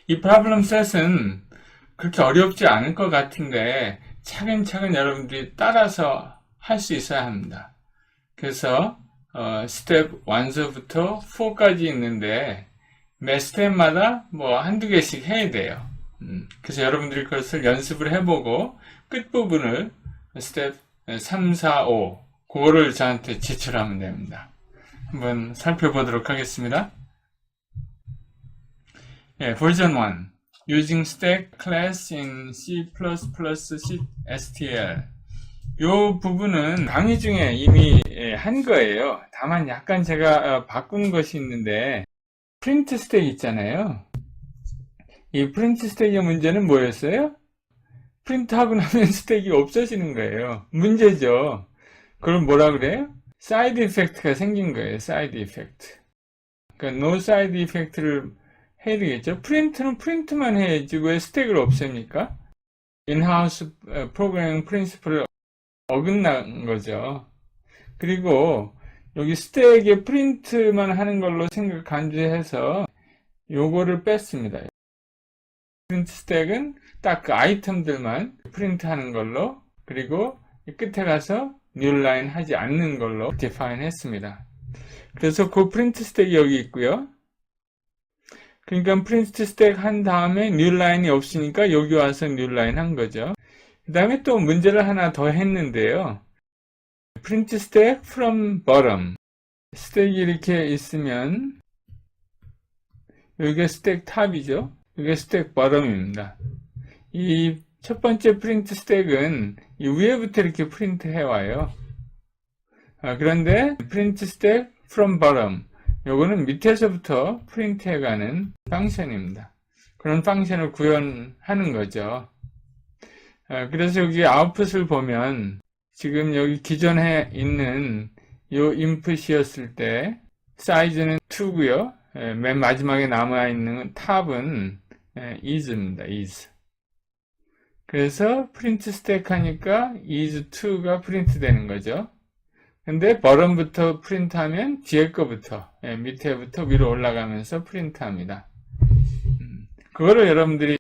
이 프로블럼 셋은 그렇게 어렵지 않을 것 같은데 차근차근 여러분들이 따라서 할 수 있어야 합니다. 그래서 스텝 1서부터 4까지 있는데 매 스텝마다 뭐 한두 개씩 해야 돼요. 그래서 여러분들이 그것을 연습을 해보고 끝부분을 스텝 3, 4, 5 그거를 저한테 제출하면 됩니다. 한번 살펴보도록 하겠습니다. 버전 1 Using Stack Class in C++ STL. 이 부분은 강의 중에 이미 한 거예요. 다만 약간 제가 바꾼 것이 있는데 프린트 스택 있잖아요. 이 프린트 스택의 문제는 뭐였어요? 프린트하고 나면 스택이 없어지는 거예요. 문제죠. 그럼 뭐라 그래요? 사이드 이펙트가 생긴 거예요. 사이드 이펙트. 그러니까 no 사이드 이펙트를 해야 되겠죠. 프린트는 프린트만 해야지 왜 스택을 없앱니까? 인하우스 프로그래밍 프린시플을 어긋난 거죠. 그리고 여기 스택에 프린트만 하는 걸로 간주해서 요거를 뺐습니다. 프린트 스택은 딱 그 아이템들만 프린트 하는 걸로, 그리고 끝에 가서 뉴라인 하지 않는 걸로 디파인 했습니다. 그래서 그 프린트 스택이 여기 있고요. 그러니까 프린트 스택 한 다음에 뉴라인이 없으니까 여기 와서 뉴라인 한 거죠. 그 다음에 또 문제를 하나 더 했는데요. 프린트 스택 from bottom. 스택이 이렇게 있으면 여기가 스택 탑이죠. 여기가 스택 bottom입니다. 이 첫 번째 프린트 스택은 이 위에부터 이렇게 프린트 해와요. 그런데 프린트 스택 from bottom, 요거는 밑에서부터 프린트 해가는 펑션입니다. 그런 펑션을 구현하는 거죠. 그래서 여기 아웃풋을 보면 지금 여기 기존에 있는 요 인풋이었을 때 사이즈는 2고요. 맨 마지막에 남아있는 탑은 is입니다. is. 그래서 프린트 스택 하니까 is2가 프린트 되는 거죠. 근데 bottom부터 프린트하면 뒤에 거부터 밑에부터 위로 올라가면서 프린트합니다. 그거를 여러분들이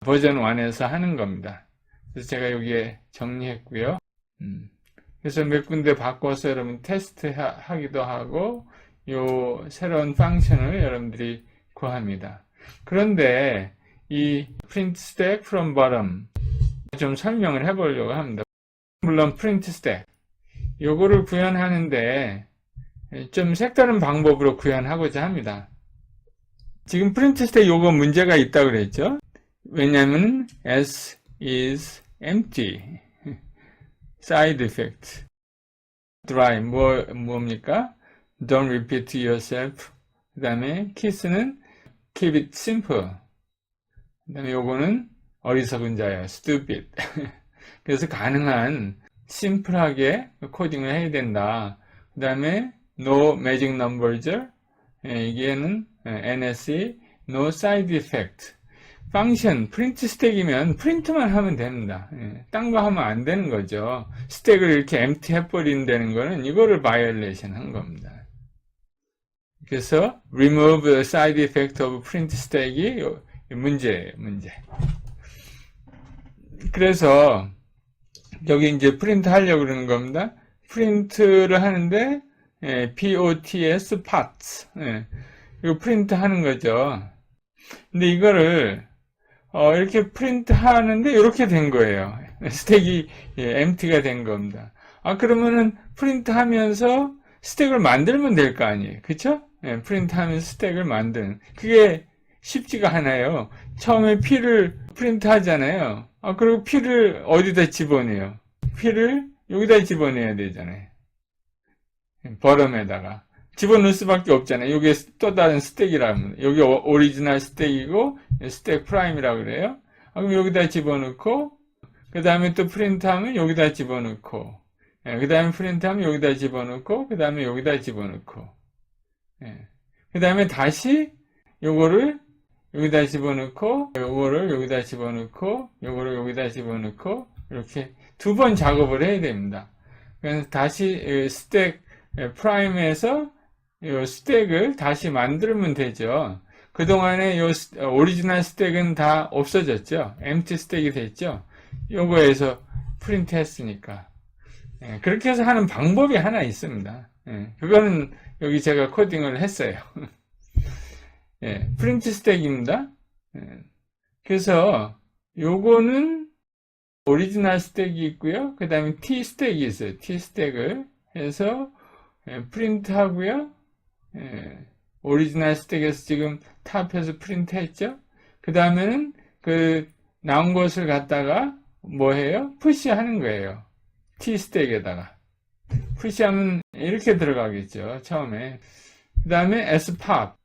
버전 1에서 하는 겁니다. 그래서 제가 여기에 정리했고요. 그래서 몇 군데 바꿔서 여러분 테스트 하기도 하고 요 새로운 펑션을 여러분들이 구합니다. 그런데 이 print stack from bottom 좀 설명을 해보려고 합니다. 물론 print stack 요거를 구현하는데 좀 색다른 방법으로 구현하고자 합니다. 지금 print stack 요거 문제가 있다고 그랬죠? 왜냐하면 s is empty. side effect. dry 뭡니까? don't repeat yourself. 그 다음에 kiss는 keep it simple. 그 다음에 요거는 어리석은 자예요. stupid. 그래서 가능한 심플하게 코딩을 해야 된다. 그 다음에 no magic numbers. 이게는 NSE no side effect. 펑션, 프린트 스택이면 프린트만 하면 됩니다. 딴 거 하면 안 되는 거죠. 스택을 이렇게 empty 해버린다는 거는 이거를 바이올레이션 한 겁니다. 그래서 remove the side effect of print stack이 문제예요, 문제. 그래서 여기 이제 프린트 하려고 그러는 겁니다. 프린트를 하는데 POTS parts. 이거 프린트 하는 거죠. 근데 이거를 이렇게 프린트 하는데 이렇게 된 거예요. 스택이 empty가 된 겁니다. 그러면은 프린트 하면서 스택을 만들면 될 거 아니에요. 그쵸? 프린트 하면서 스택을 만드는. 그게 쉽지가 않아요. 처음에 P를 프린트 하잖아요. 그리고 P를 어디다 집어넣어요? P를 여기다 집어넣어야 되잖아요. 버럼에다가. 집어넣을 수밖에 없잖아요. 이게 또 다른 스택이라면. 여기 오리지널 스택이고, 스택 프라임이라고 그래요. 그럼 여기다 집어넣고, 그 다음에 또 프린트하면 여기다 집어넣고, 그 다음에 프린트하면 여기다 집어넣고, 그 다음에 여기다 집어넣고, 그 다음에 다시 요거를 여기다 집어넣고, 요거를 여기다 집어넣고, 요거를 여기다 집어넣고, 이렇게 두 번 작업을 해야 됩니다. 그래서 다시 스택 프라임에서 이 스택을 다시 만들면 되죠. 그동안에 이 오리지널 스택은 다 없어졌죠. empty 스택이 됐죠. 요거에서 프린트 했으니까. 그렇게 해서 하는 방법이 하나 있습니다. 그거는 여기 제가 코딩을 했어요. 프린트 스택입니다. 그래서 요거는 오리지널 스택이 있고요. 그 다음에 T 스택이 있어요. T 스택을 해서 프린트 하고요. 오리지널 스택에서 지금 탑에서 프린트 했죠. 그 다음에는 그 나온 것을 갖다가 뭐 해요? 푸시 하는 거예요. T 스택에다가. 푸시하면 이렇게 들어가겠죠. 처음에. 그 다음에 S 팝.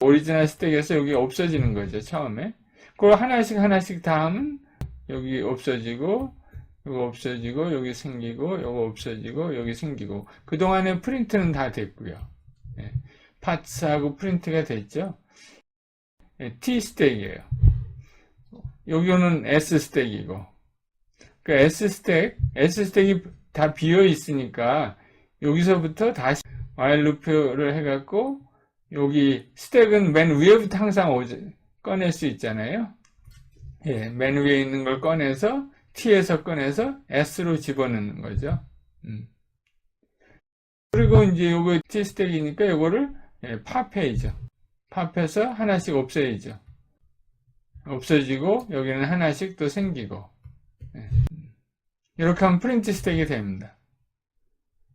오리지널 스택에서 여기 없어지는 거죠. 처음에. 그걸 하나씩 다 하면 여기 없어지고, 요거 없어지고, 여기 생기고, 요거 없어지고, 여기 생기고. 그동안에 프린트는 다 됐고요. 파츠하고 프린트가 됐죠. T 스택이에요. 여기는 S 스택이고. 그 S 스택이 다 비어 있으니까 여기서부터 다시 while 루프를 해갖고 여기 스택은 맨 위에부터 항상 꺼낼 수 있잖아요. 맨 위에 있는 걸 꺼내서 T에서 꺼내서 S로 집어넣는 거죠. 그리고 이제 요거 T 스택이니까 요거를 팝해야죠. 팝해서 하나씩 없애야죠. 없어지고 여기는 하나씩 또 생기고. 이렇게 하면 프린트 스택이 됩니다.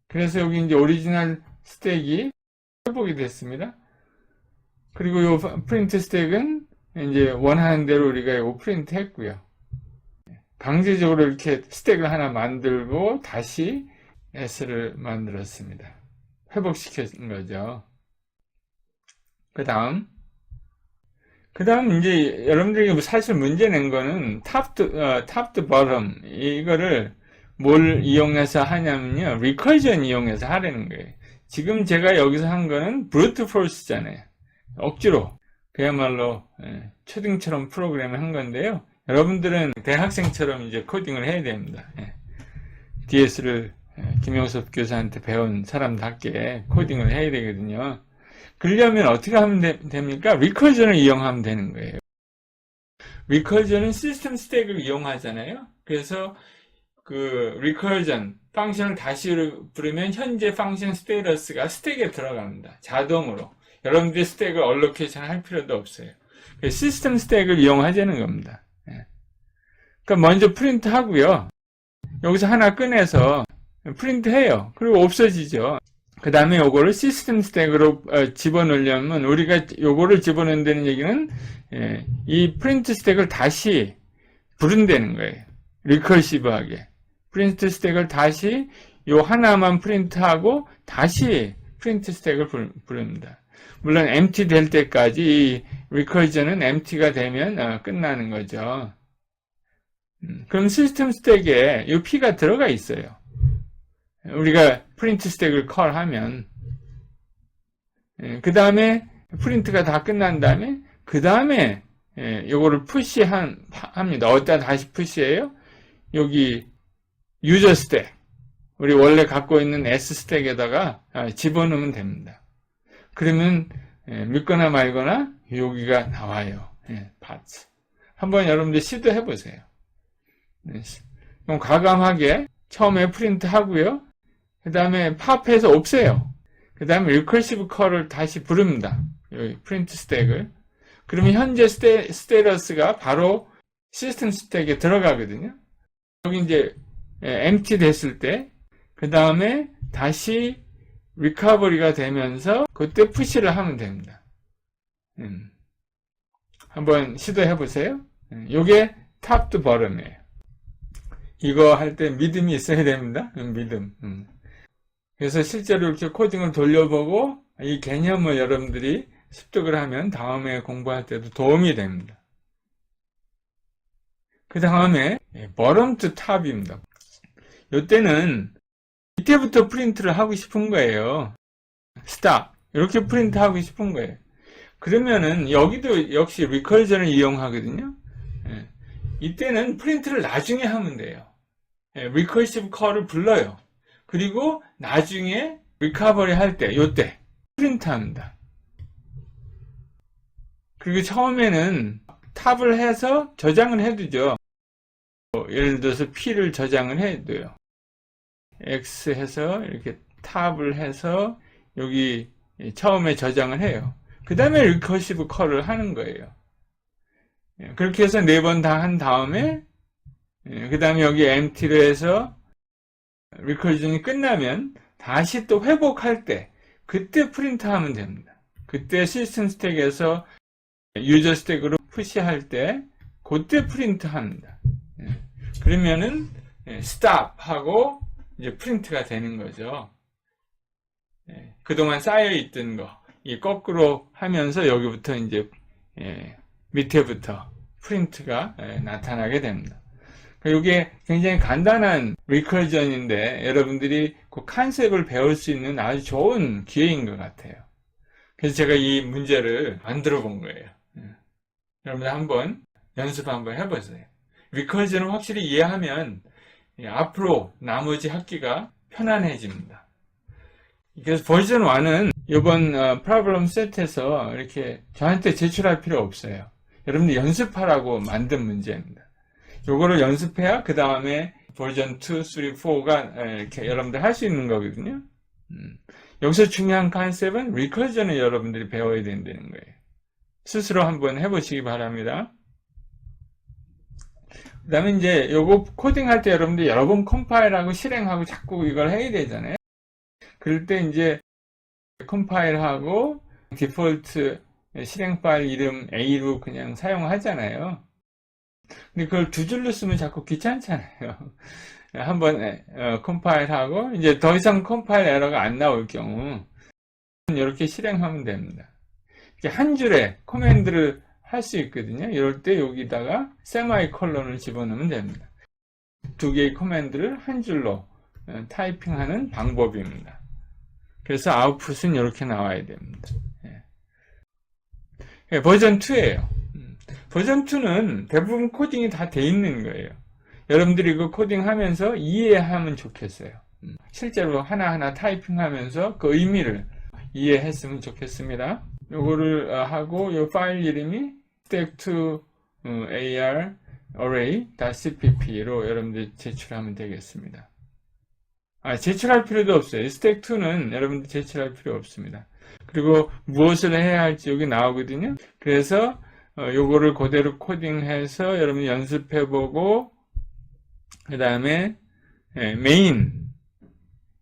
그래서 여기 이제 오리지널 스택이 회복이 됐습니다. 그리고 요 프린트 스택은 이제 원하는 대로 우리가 이거 프린트 했고요. 강제적으로 이렇게 스택을 하나 만들고 다시 S를 만들었습니다. 회복시킨 거죠. 그 다음 이제 여러분들이 사실 문제 낸 거는 top to bottom 이거를 뭘 이용해서 하냐면요. recursion 이용해서 하라는 거예요. 지금 제가 여기서 한 거는 brute force잖아요. 억지로 그야말로 초딩처럼 프로그램을 한 건데요. 여러분들은 대학생처럼 이제 코딩을 해야 됩니다. DS를 김용섭 교사한테 배운 사람답게 코딩을 해야 되거든요. 그러려면 어떻게 하면 됩니까? 리커전을 이용하면 되는 거예요. 리커전은 시스템 스택을 이용하잖아요. 그래서 그 리커전 펑션을 다시 부르면 현재 펑션 스테이터스가 스택에 들어갑니다. 자동으로. 여러분들이 스택을 얼로케이션 할 필요도 없어요. 시스템 스택을 이용하자는 겁니다. 그러니까 먼저 프린트 하고요. 여기서 하나 꺼내서 프린트 해요. 그리고 없어지죠. 그 다음에 요거를 시스템 스택으로 집어넣으려면 우리가 요거를 집어넣는다는 얘기는 이 프린트 스택을 다시 부른다는 거예요. 리커시브하게. 프린트 스택을 다시 요 하나만 프린트하고 다시 프린트 스택을 부릅니다. 물론 empty 될 때까지 이 recursion은 empty가 되면 끝나는 거죠. 그럼 시스템 스택에 이 P가 들어가 있어요. 우리가 프린트 스택을 컬하면 그 다음에 프린트가 다 끝난 다음에 그 다음에 요거를 합니다. 어디다 다시 푸시해요? 여기 유저 스택 우리 원래 갖고 있는 S 스택에다가 집어넣으면 됩니다. 그러면 믿거나 말거나 여기가 나와요. 파츠. 한번 여러분들 시도해 보세요. 그럼 과감하게 처음에 프린트 하고요. 그 다음에 팝해서 없애요. 그 다음에 리커시브 컬을 다시 부릅니다. 여기 프린트 스택을. 그러면 현재 스테이터스가 바로 시스템 스택에 들어가거든요. 여기 이제 empty 됐을 때, 그 다음에 다시 리커버리가 되면서 그때 푸시를 하면 됩니다. 한번 시도해 보세요. 이게 top to bottom이에요. 이거 할 때 믿음이 있어야 됩니다. 믿음. 그래서 실제로 이렇게 코딩을 돌려보고 이 개념을 여러분들이 습득을 하면 다음에 공부할 때도 도움이 됩니다. 그 다음에 bottom to top입니다. 이때는 밑에부터 프린트를 하고 싶은 거예요. stop 이렇게 프린트 하고 싶은 거예요. 그러면은 여기도 역시 recursion을 이용하거든요. 이때는 프린트를 나중에 하면 돼요. recursive call을 불러요. 그리고 나중에 리커버리 할 때, 요때 프린트합니다. 그리고 처음에는 탑을 해서 저장을 해두죠. 예를 들어서 P를 저장을 해둬요. X 해서 이렇게 탑을 해서 여기 처음에 저장을 해요. 그 다음에 리커시브 컬을 하는 거예요. 그렇게 해서 4번 다 한 다음에 그 다음에 여기 empty로 해서 리커전이 끝나면 다시 또 회복할 때 그때 프린트하면 됩니다. 그때 시스템 스택에서 유저 스택으로 푸시할 때 그때 프린트합니다. 그러면은 stop 하고 이제 프린트가 되는 거죠. 그동안 쌓여 있던 거 이 거꾸로 하면서 여기부터 이제 밑에부터 프린트가 나타나게 됩니다. 이게 굉장히 간단한 리커전인데 여러분들이 그 컨셉을 배울 수 있는 아주 좋은 기회인 것 같아요. 그래서 제가 이 문제를 만들어 본 거예요. 여러분들 한번 연습 한번 해보세요. 리커전을 확실히 이해하면 앞으로 나머지 학기가 편안해집니다. 그래서 버전 1은 이번 프로블럼 세트에서 이렇게 저한테 제출할 필요 없어요. 여러분들 연습하라고 만든 문제입니다. 요거를 연습해야 그 다음에 버전 2, 3, 4가 이렇게 여러분들 할 수 있는 거거든요. 여기서 중요한 컨셉은 리커전을 여러분들이 배워야 된다는 거예요. 스스로 한번 해보시기 바랍니다. 그 다음에 이제 요거 코딩할 때 여러분들 여러 번 컴파일하고 실행하고 자꾸 이걸 해야 되잖아요. 그럴 때 이제 컴파일하고 디폴트 실행 파일 이름 A로 그냥 사용하잖아요. 근데 그걸 두 줄로 쓰면 자꾸 귀찮잖아요. 한번 컴파일하고 이제 더 이상 컴파일 에러가 안 나올 경우 이렇게 실행하면 됩니다. 한 줄에 커맨드를 할 수 있거든요. 이럴 때 여기다가 세마이콜론을 집어넣으면 됩니다. 두 개의 커맨드를 한 줄로 타이핑하는 방법입니다. 그래서 아웃풋은 이렇게 나와야 됩니다. 버전 2예요. 버전 2는 대부분 코딩이 다 돼 있는 거예요. 여러분들이 이거 코딩하면서 이해하면 좋겠어요. 실제로 하나하나 타이핑하면서 그 의미를 이해했으면 좋겠습니다. 요거를 하고 요 파일 이름이 stack2 ar array.cpp로 여러분들 제출하면 되겠습니다. 제출할 필요도 없어요. stack2는 여러분들 제출할 필요 없습니다. 그리고 무엇을 해야 할지 여기 나오거든요. 그래서 요거를 그대로 코딩해서 여러분 연습해보고 그 다음에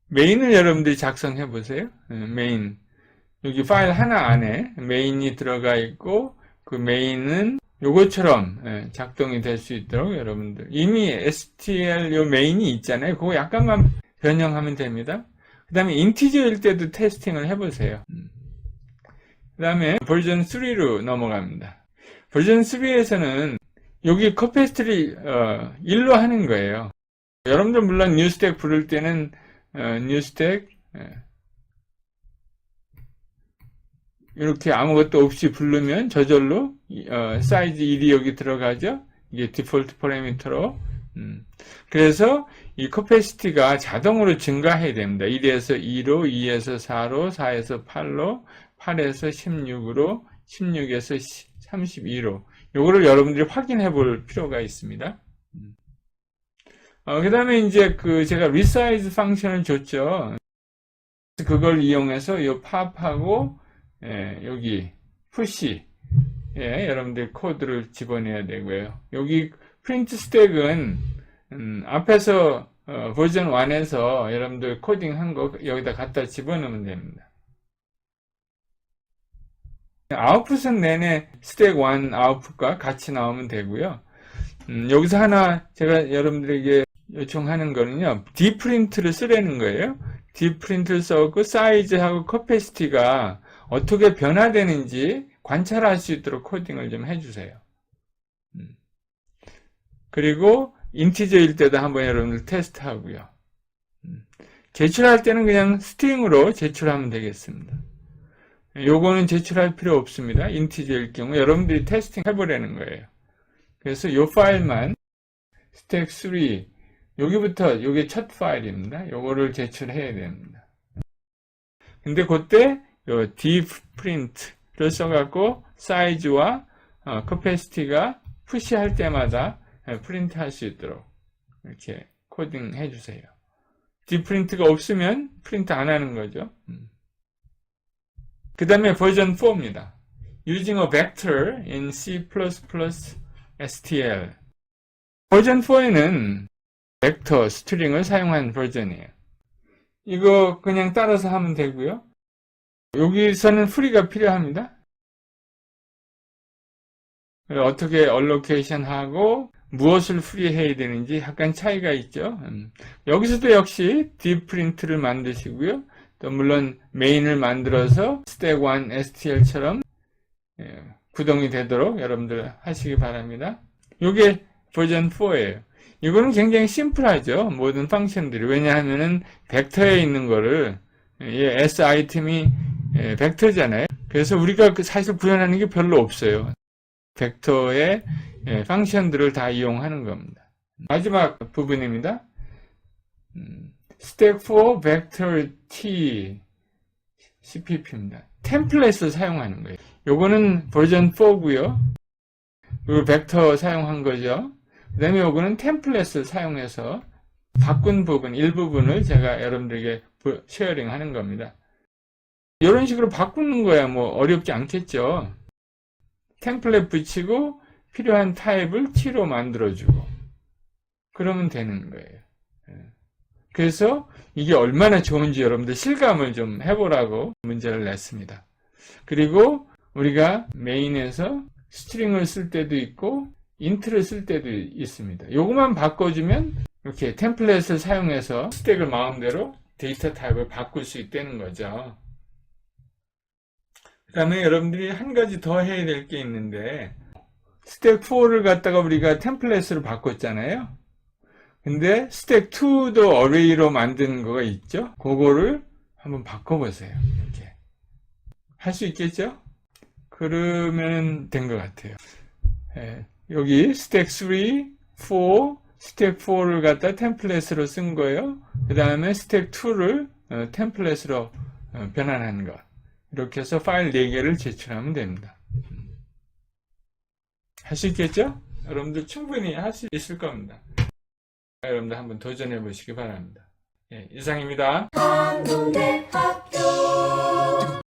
메인을 여러분들이 작성해 보세요. 메인 여기 파일 하나 안에 메인이 들어가 있고 그 메인은 요것처럼 작동이 될 수 있도록 여러분들 이미 STL 요 메인이 있잖아요. 그거 약간만 변형하면 됩니다. 그 다음에 인티저일 때도 테스팅을 해보세요. 그 다음에 버전 3로 넘어갑니다. 버전 3에서는 여기 커패시티를 1로 하는 거예요. 여러분들 물론 뉴스택 부를 때는 뉴스택 이렇게 아무것도 없이 부르면 저절로 사이즈 1이 여기 들어가죠. 이게 디폴트 파라미터로. 그래서 이 커패시티가 자동으로 증가해야 됩니다. 1에서 2로, 2에서 4로, 4에서 8로, 8에서 16으로, 16에서 32로. 요거를 여러분들이 확인해 볼 필요가 있습니다. 그 다음에 이제 제가 resize 펑션을 줬죠. 그걸 이용해서 요 팝하고 여기 push 여러분들 코드를 집어내야 되고요. 여기 print stack은 앞에서 버전 1에서 여러분들 코딩한 거 여기다 갖다 집어넣으면 됩니다. 아웃풋은 내내 스택 1 아웃풋과 같이 나오면 되고요. 여기서 하나 제가 여러분들에게 요청하는 거는요, dprint를 쓰라는 거예요. dprint를 써고 사이즈하고 커패시티가 어떻게 변화되는지 관찰할 수 있도록 코딩을 좀 해주세요. 그리고 인티저일 때도 한번 여러분들 테스트하고요. 제출할 때는 그냥 스트링으로 제출하면 되겠습니다. 요거는 제출할 필요 없습니다. 인티저일 경우 여러분들이 테스팅 해보라는 거예요. 그래서 요 파일만 stack3 여기부터 요게 첫 파일입니다. 요거를 제출해야 됩니다. 근데 그때 요 dprint를 써갖고 사이즈와 capacity가 푸시할 때마다 프린트 할 수 있도록 이렇게 코딩 해주세요. dprint가 없으면 프린트 안 하는 거죠. 그 다음에 버전 4입니다. Using a vector in C++ STL. 버전 4에는 벡터 스트링을 사용한 버전이에요. 이거 그냥 따라서 하면 되고요. 여기서는 프리가 필요합니다. 어떻게 얼로케이션 하고 무엇을 프리해야 되는지 약간 차이가 있죠. 여기서도 역시 dprint를 만드시고요. 또 물론 메인을 만들어서 stack1 STL처럼 구동이 되도록 여러분들 하시기 바랍니다. 이게 버전 4예요. 이거는 굉장히 심플하죠. 모든 펑션들이. 왜냐하면은 벡터에 있는 거를 S 아이템이 벡터잖아요. 그래서 우리가 사실 구현하는 게 별로 없어요. 벡터의 펑션들을 다 이용하는 겁니다. 마지막 부분입니다. stack4 vector t cpp입니다. 템플릿을 사용하는 거예요. 요거는 버전 4고요. 요 벡터 사용한 거죠. 그 다음에 요거는 템플릿을 사용해서 바꾼 부분, 일부분을 제가 여러분들에게 쉐어링 하는 겁니다. 이런 식으로 바꾸는 거야 뭐 어렵지 않겠죠. 템플릿 붙이고 필요한 타입을 t로 만들어주고 그러면 되는 거예요. 그래서 이게 얼마나 좋은지 여러분들 실감을 좀 해보라고 문제를 냈습니다. 그리고 우리가 메인에서 스트링을 쓸 때도 있고 인트를 쓸 때도 있습니다. 요것만 바꿔주면 이렇게 템플릿을 사용해서 스택을 마음대로 데이터 타입을 바꿀 수 있다는 거죠. 그 다음에 여러분들이 한 가지 더 해야 될 게 있는데 스택 4를 갖다가 우리가 템플릿으로 바꿨잖아요. 근데 스택 2도 어레이로 만드는 거가 있죠. 그거를 한번 바꿔보세요. 이렇게 할 수 있겠죠? 그러면 된 것 같아요. 여기 스택 3, 4, 스택 4를 갖다 템플릿으로 쓴 거예요. 그 다음에 스택 2를 템플릿으로 변환하는 것. 이렇게 해서 파일 4개를 제출하면 됩니다. 할 수 있겠죠? 여러분들 충분히 할 수 있을 겁니다. 여러분들 한번 도전해 보시기 바랍니다. 이상입니다. 한국대학교